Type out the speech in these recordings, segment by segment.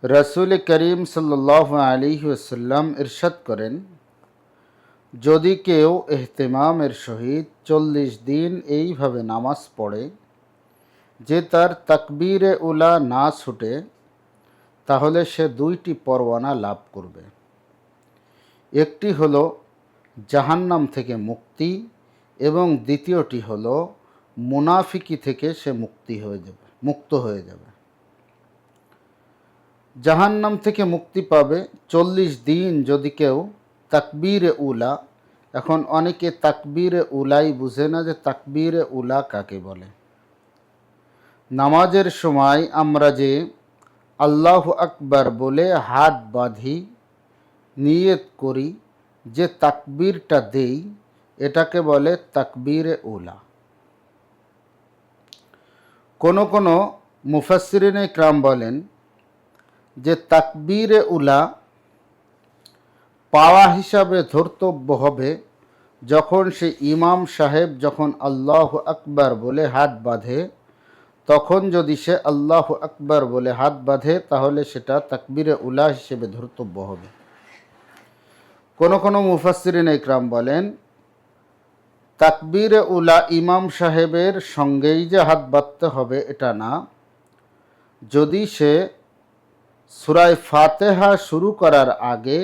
রাসূল করিম সাল্লাল্লাহু আলাইহি ওয়াসাল্লাম ইরশাদ করেন, যদি কেউ ইহতিমামের সহিত 40 দিন এইভাবে নামাজ পড়ে যে তার তাকবীরে উলা না ছুটে, তাহলে সে 2টি পরওয়ানা লাভ করবে। একটি হলো জাহান্নাম থেকে মুক্তি এবং দ্বিতীয়টি হলো মুনাফিকি থেকে সে মুক্ত হয়ে যাবে। জাহান্নাম থেকে মুক্তি পাবে 40 দিন যদি কেউ তাকবীরে উলা। এখন অনেকে তাকবীরে উলাই বুঝে না যে তাকবীরে উলা কাকে বলে। নামাজের সময় আমরা যে আল্লাহু আকবার বলে হাত বাঁধি, নিয়ত করি, যে তাকবীরটা দেই, এটাকে বলে তাকবীরে উলা। কোনো কোনো মুফাসসিরিনে ইকরাম বলেন যে তাকবীরে উলা পাওয়া হিসাবে ধর্তব্য হবে যখন সে ইমাম সাহেব যখন আল্লাহু আকবার বলে হাত বাঁধে, তখন যদি সে আল্লাহু আকবার বলে হাত বাঁধে তাহলে সেটা তাকবীরে উলা হিসেবে ধর্তব্য হবে। কোনো কোনো মুফাসসিরিনে ইকরাম বলেন তাকবীরে উলা ইমাম সাহেবের সঙ্গেই যে হাত বাঁধতে হবে এটা না, যদি সে সূরা ফাতিহা শুরু করার আগে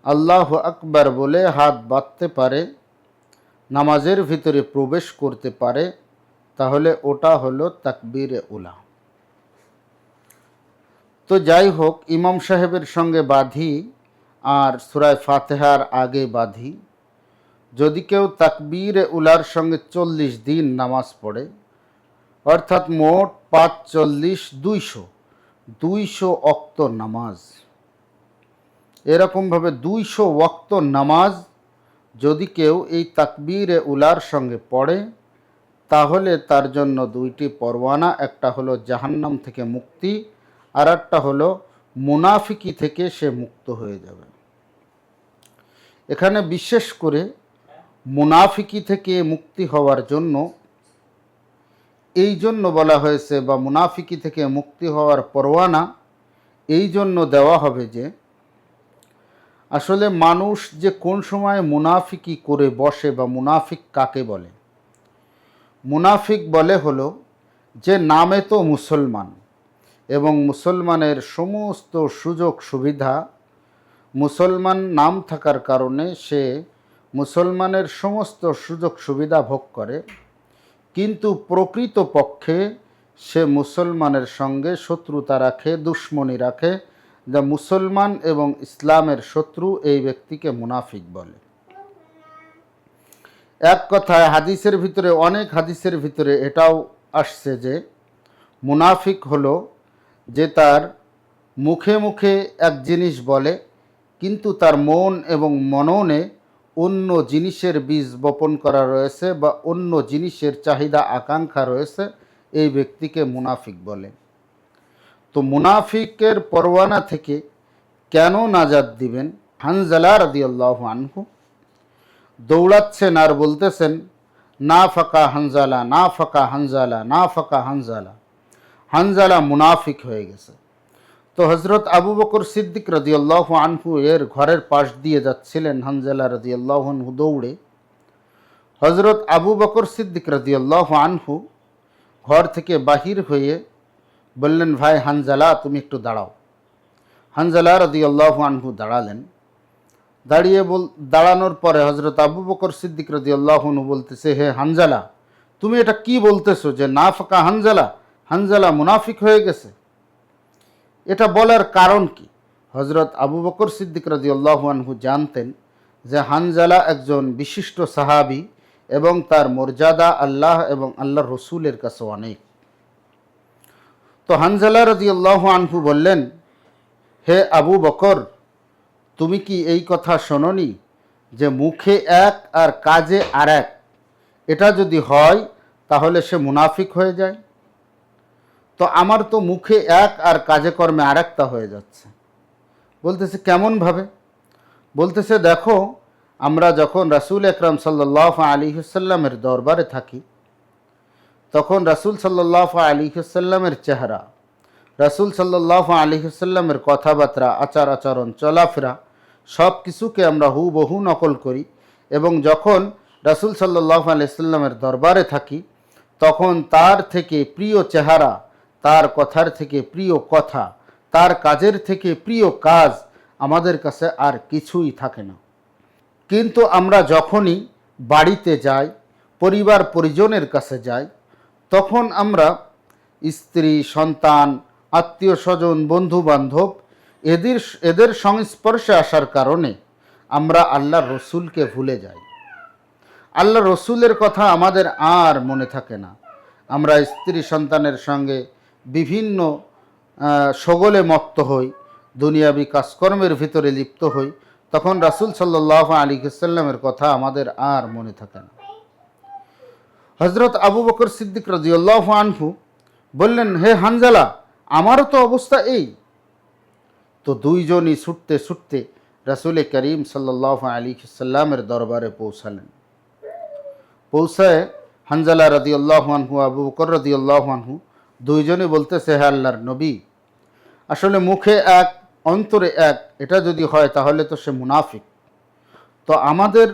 আল্লাহু আকবার বলে হাত বাঁধতে পারে, নামাজের ভিতরে প্রবেশ করতে পারে, তাহলে ওটা হলো তাকবীরে উলা। তো যাই হোক, ইমাম সাহেবের সঙ্গে বাঁধি আর সূরা ফাতিহার আগে বাঁধি। যদি কেউ তাকবীরে উলার সঙ্গে 40 দিন নামাজ পড়ে, অর্থাৎ মোট 5 40 200 ওয়াক্ত নামাজ, এরকমভাবে 200 ওয়াক্ত নামাজ যদি কেউ এই তাকবীরে উলার সঙ্গে পড়ে, তাহলে তার জন্য 2টি পরওয়ানা, একটা হলো জাহান্নাম থেকে মুক্তি আর একটা হলো মুনাফিকি থেকে সে মুক্ত হয়ে যাবে। এখানে বিশেষ করে মুনাফিকি থেকে মুক্তি হওয়ার জন্য এই জন্য বলা হয়েছে, বা মুনাফিকি থেকে মুক্তি হওয়ার পরওয়ানা এই জন্য দেওয়া হবে যে আসলে মানুষ যে কোন সময় মুনাফিকি করে বসে, বা মুনাফিক কাকে বলে। মুনাফিক বলে হলো যে নামে তো মুসলমান এবং মুসলমানের সমস্ত সুযোগ সুবিধা, মুসলমান নাম থাকার কারণে সে মুসলমানের সমস্ত সুযোগ সুবিধা ভোগ করে, কিন্তু প্রকৃতপক্ষে সে মুসলমানের সঙ্গে শত্রুতা রাখে, দুশ্মনী রাখে। যা মুসলমান এবং ইসলামের শত্রু, এই ব্যক্তিকে মুনাফিক বলে। এক কথায় হাদিসের ভিতরে, অনেক হাদিসের ভিতরে এটাও আসছে যে মুনাফিক হলো যে তার মুখে মুখে এক জিনিস বলে, কিন্তু তার মন এবং মননে অন্য জিনিসের বীজ বপন করা রয়েছে, বা অন্য জিনিসের চাহিদা আকাঙ্ক্ষা রয়েছে, এই ব্যক্তিকে মুনাফিক বলে। তো মুনাফিকের পরওয়ানা থেকে কেন নাজাত দিবেন? হানজালা রাদিয়াল্লাহু আনহু দৌড়াচ্ছেন আর বলতেছেন, না ফাকা হানজালা, না ফাকা হানজালা, না ফাকা হানজালা, হানজালা মুনাফিক হয়ে গেছে। তো হযরত আবু বকর সিদ্দিক রাদিয়াল্লাহু আনহু এর ঘরের পাশ দিয়ে যাচ্ছিলেন হানজালা রাদিয়াল্লাহু আনহু দৌড়ে। হযরত আবু বকর সিদ্দিক রাদিয়াল্লাহু আনহু ঘর থেকে বাহির হয়ে বললেন, ভাই হানজালা তুমি একটু দাঁড়াও। হানজালা রাদিয়াল্লাহু আনহু দাঁড়ালেন। দাঁড়ানোর পরে হযরত আবু বকর সিদ্দিক রাদিয়াল্লাহু আনহু বলতেছে, হে হানজালা, তুমি এটা কি বলতেছো যে না ফাকা হানজালা, হানজালা মুনাফিক হয়ে গেছে? এটা বলার কারণ কি? হযরত আবু বকর সিদ্দিক রাদিয়াল্লাহু আনহু জানতেন যে হানজালা একজন বিশিষ্ট সাহাবী এবং তার মর্যাদা আল্লাহ এবং আল্লাহর রসুলের কাছে অনেক। তো হানজালা রাদিয়াল্লাহু আনহু বললেন, হে আবু বকর, তুমি কি এই কথা শোনোনি যে মুখে এক আর কাজে আর এক? এটা যদি হয় তাহলে সে মুনাফিক হয়ে যায়। তো আমার তো মুখে এক আর কাজে কর্মে আরেকটা হয়ে যাচ্ছে। বলতেছে কেমনভাবে? বলতেছে, দেখো, আমরা যখন রাসূল আকরাম সাল্লাল্লাহু আলাইহি ওয়াসাল্লামের দরবারে থাকি, তখন রাসূল সাল্লাল্লাহু আলাইহি ওয়াসাল্লামের চেহারা, রাসূল সাল্লাল্লাহু আলাইহি ওয়াসাল্লামের কথাবার্তা, আচার আচরণ, চলাফেরা সব কিছুকে আমরা হুবহু নকল করি এবং যখন রাসূল সাল্লাল্লাহু আলাইহি ওয়াসাল্লামের দরবারে থাকি তখন তার থেকে প্রিয় চেহারা, তার কথার থেকে প্রিয় কথা, তার কাজের থেকে প্রিয় কাজ আমাদের কাছে আর কিছুই থাকে না। কিন্তু আমরা যখনই বাড়িতে যাই, পরিবার পরিজনের কাছে যাই, তখন আমরা স্ত্রী, সন্তান, আত্মীয় স্বজন, বন্ধু বান্ধব এদের সংস্পর্শে আসার কারণে আমরা আল্লাহর রসুলকে ভুলে যাই। আল্লাহ রসুলের কথা আমাদের আর মনে থাকে না। আমরা স্ত্রী সন্তানের সঙ্গে বিভিন্ন সগলে মত্ত হই, দুনিয়াবি কাজকর্মের ভিতরে লিপ্ত হই, তখন রাসূল সাল্লাল্লাহু আলাইহি ওয়াসাল্লামের কথা আমাদের আর মনে থাকে না। হযরত আবু বকর সিদ্দিক রাদিয়াল্লাহু আনহু বললেন, হে হানজালা, আমারও তো অবস্থা এই। তো দুইজনই ছুটতে ছুটতে রাসূল করিম সাল্লাল্লাহু আলাইহি ওয়াসাল্লামের দরবারে পৌঁছালেন। পৌঁছায় হানজালা রাদিয়াল্লাহু আনহু, আবু বকর রাদিয়াল্লাহু আনহু দুইজনই বলতেছে, হে আল্লাহর নবী, আসলে মুখে এক অন্তরে এক, এটা যদি হয় তাহলে তো সে মুনাফিক। তো আমাদের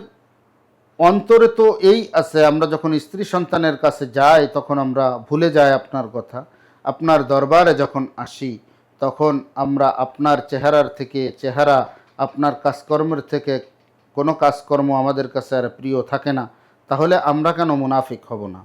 অন্তরে তো এই আছে, আমরা যখন স্ত্রী সন্তানের কাছে যাই তখন আমরা ভুলে যাই আপনার কথা। আপনার দরবারে যখন আসি তখন আমরা আপনার চেহারার থেকে চেহারা, আপনার কাজকর্মের থেকে কোনো কাজকর্ম আমাদের কাছে আর প্রিয় থাকে না, তাহলে আমরা কেন মুনাফিক হব না?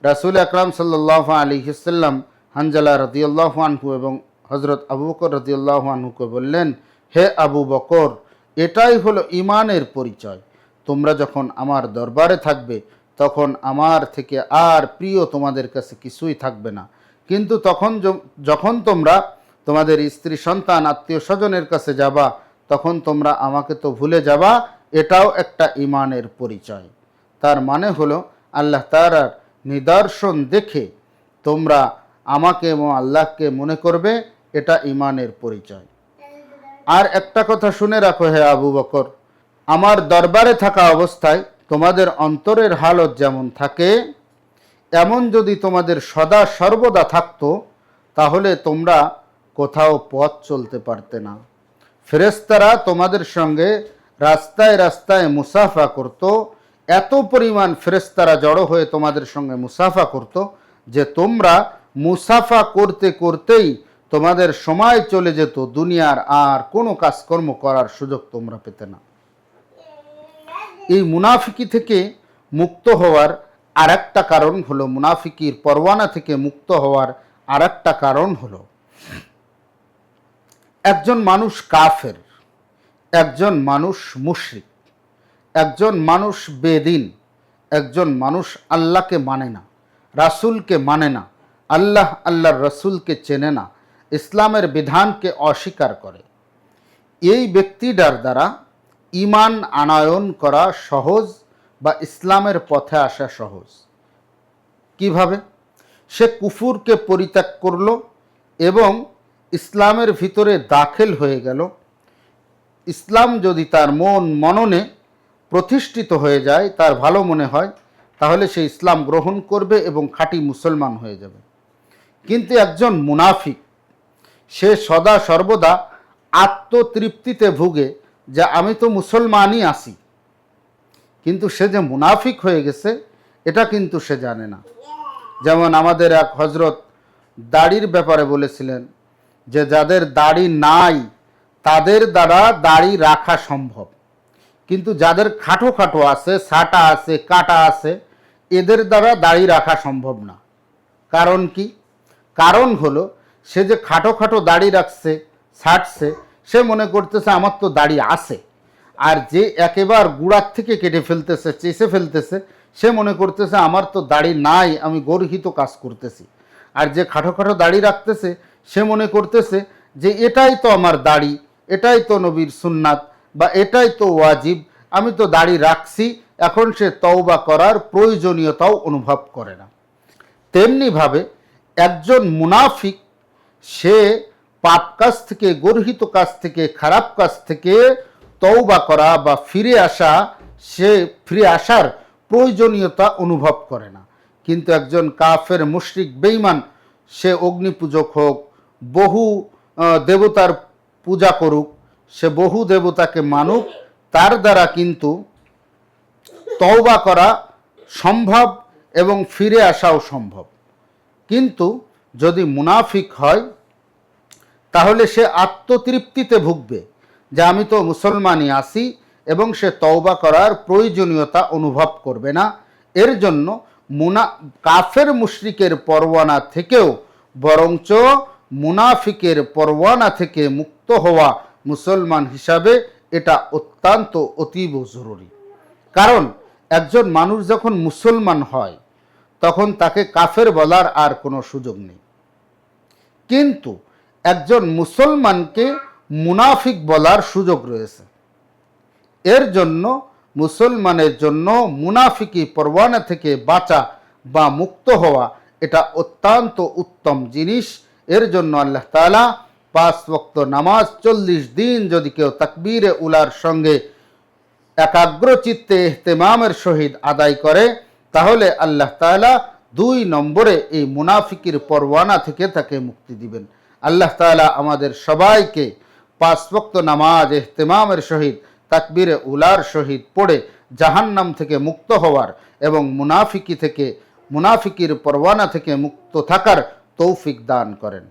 রাসূল আকরাম সাল্লাল্লাহু আলাইহি ওয়াসাল্লাম হানজালা রাদিয়াল্লাহু আনহু এবং হযরত আবু বকর রাদিয়াল্লাহু আনহুকে বললেন, হে আবু বকর, এটাই হলো ঈমানের পরিচয়। তোমরা যখন আমার দরবারে থাকবে তখন আমার থেকে আর প্রিয় তোমাদের কাছে কিছুই থাকবে না। কিন্তু যখন তোমরা তোমাদের স্ত্রী সন্তান আত্মীয় স্বজনের কাছে যাবা তখন তোমরা আমাকে তো ভুলে যাবা, এটাও একটা ঈমানের পরিচয়। তার মানে হলো আল্লাহ তাআলার নিদর্শন দেখে তোমরা আমাকে এবং আল্লাহকে মনে করবে, এটা ঈমানের পরিচয়। আর একটা কথা শুনে রাখো হে আবু বকর, আমার দরবারে থাকা অবস্থায় তোমাদের অন্তরের হালত যেমন থাকে এমন যদি তোমাদের সদা সর্বদা থাকতো তাহলে তোমরা কোথাও পথ চলতে পারতে না। ফেরেশতারা তোমাদের সঙ্গে রাস্তায় রাস্তায় মুসাফা করত, এত পরিমাণ ফেরেশতারা জড়ো হয়ে তোমাদের সঙ্গে মুসাফা করত যে তোমরা মুসাফা করতে করতেই তোমাদের সময় চলে যেত, দুনিয়ার আর কোনো কাজকর্ম করার সুযোগ তোমরা পেতে না। এই মুনাফিকি থেকে মুক্ত হওয়ার আর একটা কারণ হলো, মুনাফিকির পরওয়ানা থেকে মুক্ত হওয়ার আর একটা কারণ হলো, একজন মানুষ কাফের, একজন মানুষ মুশরিক, একজন মানুষ বেদিন, একজন মানুষ আল্লাহকে মানে না, রাসূলকে মানে না, আল্লাহর রাসূলকে চেনে না, ইসলামের বিধানকে অস্বীকার করে। এই ব্যক্তিটার দ্বারা ঈমান আনয়ন করা সহজ বা ইসলামের পথে আসা সহজ। কিভাবে? সে কুফুরকে পরিত্যাগ করল এবং ইসলামের ভিতরে দাখিল হয়ে গেল। ইসলাম যদি তার মননে প্রতিষ্ঠিত হয়ে যায়, তার ভালো মনে হয়, তাহলে সে ইসলাম গ্রহণ করবে এবং খাঁটি মুসলমান হয়ে যাবে। কিন্তু একজন মুনাফিক, সে সদা সর্বদা আত্মতৃপ্তিতে ভুগে যে আমি তো মুসলমানই আছি, কিন্তু সে যে মুনাফিক হয়ে গেছে এটা কিন্তু সে জানে না। যেমন আমাদের এক হজরত দাড়ির ব্যাপারে বলেছিলেন যে যাদের দাড়ি নাই তাদের দ্বারা দাড়ি রাখা সম্ভব, কিন্তু যাদের খাটো খাটো আছে, ছাটা আছে, কাটা আছে, এদের দ্বারা দাড়ি রাখা সম্ভব না। কারণ কি? কারণ হলো সে যে খাটো খাটো দাড়ি রাখছে, ছাটছে, সে মনে করতেছে আমার তো দাড়ি আছে। আর যে একেবারে গুড়ার থেকে কেটে ফেলতেছে, চেষে ফেলতেছে, সে মনে করতেছে আমার তো দাড়ি নাই, আমি গর্হিত কাজ করতেছি। আর যে খাটো খাটো দাড়ি রাখতেছে সে মনে করতেছে যে এটাই তো আমার দাড়ি, এটাই তো নবীর সুন্নাত বা এটাই তো ওয়াজিব, আমি তো দাড়ি রাখছি, এখন সে তওবা করার প্রয়োজনীয়তাও অনুভব করে না। তেমনিভাবে একজন মুনাফিক, সে পাপ কাজ থেকে, গর্হিত কাজ থেকে, খারাপ কাজ থেকে তওবা করা বা ফিরে আসা, সে ফিরে আসার প্রয়োজনীয়তা অনুভব করে না। কিন্তু একজন কাফের, মুশরিক, বেঈমান, সে অগ্নিপূজক হোক, বহু দেবতার পূজা করুক, সে বহু দেবতাকে মানুক, তার দ্বারা কিন্তু তওবা করা সম্ভব এবং ফিরে আসাও সম্ভব। কিন্তু যদি মুনাফিক হয় তাহলে সে আত্মতৃপ্তিতে ভুগবে যে আমি তো মুসলমানই আছি, এবং সে তওবা করার প্রয়োজনীয়তা অনুভব করবে না। এর জন্য কাফের মুশরিকের পরওয়ানা থেকেও বরঞ্চ মুনাফিকের পরওয়ানা থেকে মুক্ত হওয়া মুসলমান হিসাবে এটা অত্যন্ত অতীব জরুরি। কারণ একজন মানুষ যখন মুসলমান হয় তখন তাকে কাফের বলার আর কোনো সুযোগ নেই। কিন্তু একজন মুসলমানকে মুনাফিক বলার সুযোগ রয়েছে। এর জন্য মুসলমানের জন্য মুনাফিকি পরওয়ানা থেকে বাঁচা বা মুক্ত হওয়া এটা অত্যন্ত উত্তম জিনিস। এর জন্য আল্লাহ তাআলা 5 ওয়াক্ত নামাজ 40 দিন যদি কেউ তাকবীরে উলার সঙ্গে একাগ্র চিত্তে ইহতেমামের সহিত আদায় করে তাহলে আল্লাহ তাআলা 2 নম্বরে এই মুনাফিকির পরওয়ানা থেকে তাকে মুক্তি দিবেন। আল্লাহ তাআলা আমাদের সবাইকে 5 ওয়াক্ত নামাজ ইহতেমামের সহিত তাকবীরে উলার সহিত পড়ে জাহান্নাম থেকে মুক্ত হওয়ার এবং মুনাফিকির পরওয়ানা থেকে মুক্ত থাকার তৌফিক দান করেন।